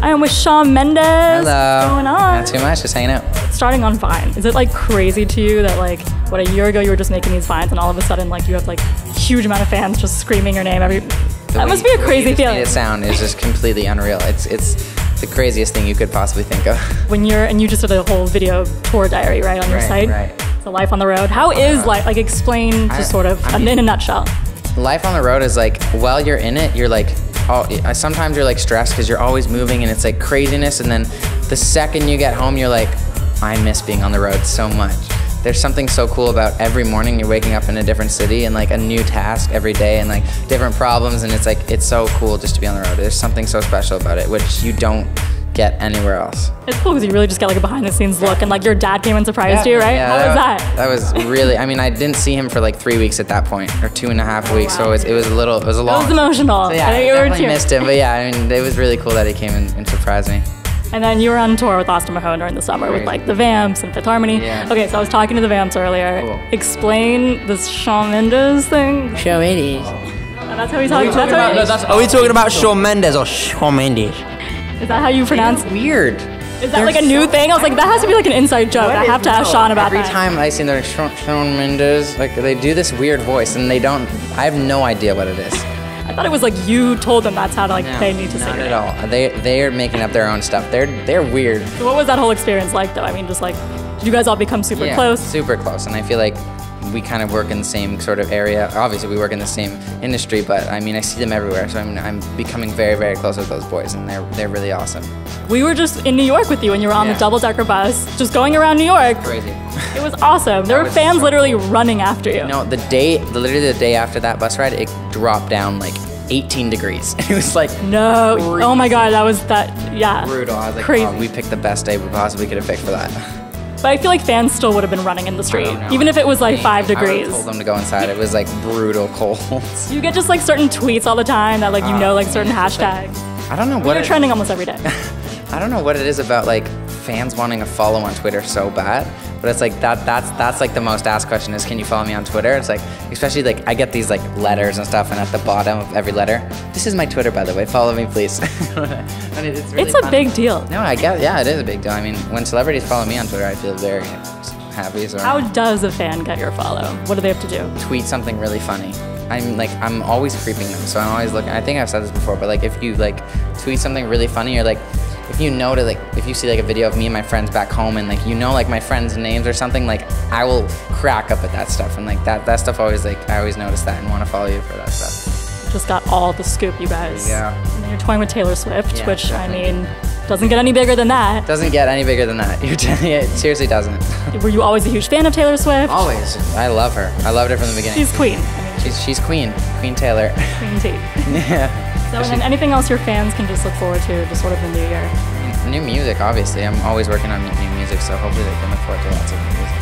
I am with Shawn Mendes. Hello. What's going on? Not too much, just hanging out. Starting on Vine, is it like crazy to you that like, what, a year ago you were just making these Vines and all of a sudden like you have like huge amount of fans just screaming your name every, that must be a crazy feeling. The sound is just completely unreal. It's the craziest thing you could possibly think of. When and you just did a whole video tour diary, right, on your site? Right. So life on the road. How is life, like explain just sort of in a nutshell. Life on the road is like, while you're in it, you're like, sometimes you're like stressed because you're always moving and it's like craziness, and then the second you get home, you're like, I miss being on the road so much. There's something so cool about every morning you're waking up in a different city and like a new task every day and like different problems, and it's like, it's so cool just to be on the road. There's something so special about it, which you don't get anywhere else. It's cool because you really just get like a behind the scenes look, and like your dad came and surprised you, right? Yeah, How was that? That was really, I mean, I didn't see him for like 3 weeks at that point, or 2.5 weeks, so it was a long. It was emotional. So yeah, I definitely missed him, but yeah, I mean, it was really cool that he came and surprised me. And then you were on tour with Austin Mahone during the summer with like the Vamps and Fifth Harmony. Yeah. Okay, so I was talking to the Vamps earlier. Cool. Explain this Shawn Mendes thing. Shawn Mendes. That's how he's talking. Are we talking about Shawn Mendes or Shawn Mendes? Is that how you pronounce it? Weird. Is that like a new thing? I was like, that has to be like an inside joke. I have to ask Shawn about Every that. time I see them, Shawn Mendes, like they do this weird voice, and I have no idea what it is. I thought it was like you told them that's how to, like they need to say Not it. at all. They are making up their own stuff. They're weird. So what was that whole experience like though? I mean, just like, did you guys all become super close? Super close, and I feel like we kind of work in the same sort of area. Obviously, we work in the same industry, but I mean, I see them everywhere, so I'm becoming very, very close with those boys, and they're really awesome. We were just in New York with you, and you were on the double-decker bus, just going around New York. Crazy. It was awesome. There were fans literally literally after you. No, literally the day after that bus ride, it dropped down like 18 degrees. It was like no. crazy. Oh my God, that was yeah. Brutal. I was like, crazy. oh, we picked the best day we possibly could have picked for that. But I feel like fans still would have been running in the street, even if it was like 5 degrees. I told them to go inside. It was like brutal cold. You get just like certain tweets all the time that like like certain hashtags. I don't know what you're trending almost every day. I don't know what it is about like fans wanting to follow on Twitter so bad, but it's like that's like the most asked question is, can you follow me on Twitter? It's like, especially like I get these like letters and stuff, and at the bottom of every letter, this is my Twitter, by the way, follow me please. And it's really a big deal. No, I guess, yeah, it is a big deal. I mean, when celebrities follow me on Twitter, I feel very happy. So how does a fan get your follow? What do they have to do? Tweet something really funny. I'm always creeping them, so I'm always looking. I think I've said this before, but like if you like tweet something really funny, or like if you know to like, if you see like a video of me and my friends back home, and like you know like my friends' names or something, like I will crack up at that stuff, and like that stuff always, like I always notice that and want to follow you for that stuff. Just got all the scoop, you guys. Yeah. And then you're touring with Taylor Swift, which definitely. I mean doesn't get any bigger than that. Doesn't get any bigger than that. It seriously doesn't. Were you always a huge fan of Taylor Swift? Always. I love her. I loved her from the beginning. She's queen. She's Queen Taylor. Queen T. Yeah. So and then anything else your fans can just look forward to, just sort of the new year? New music, obviously. I'm always working on new music, so hopefully they can look forward to lots of new music.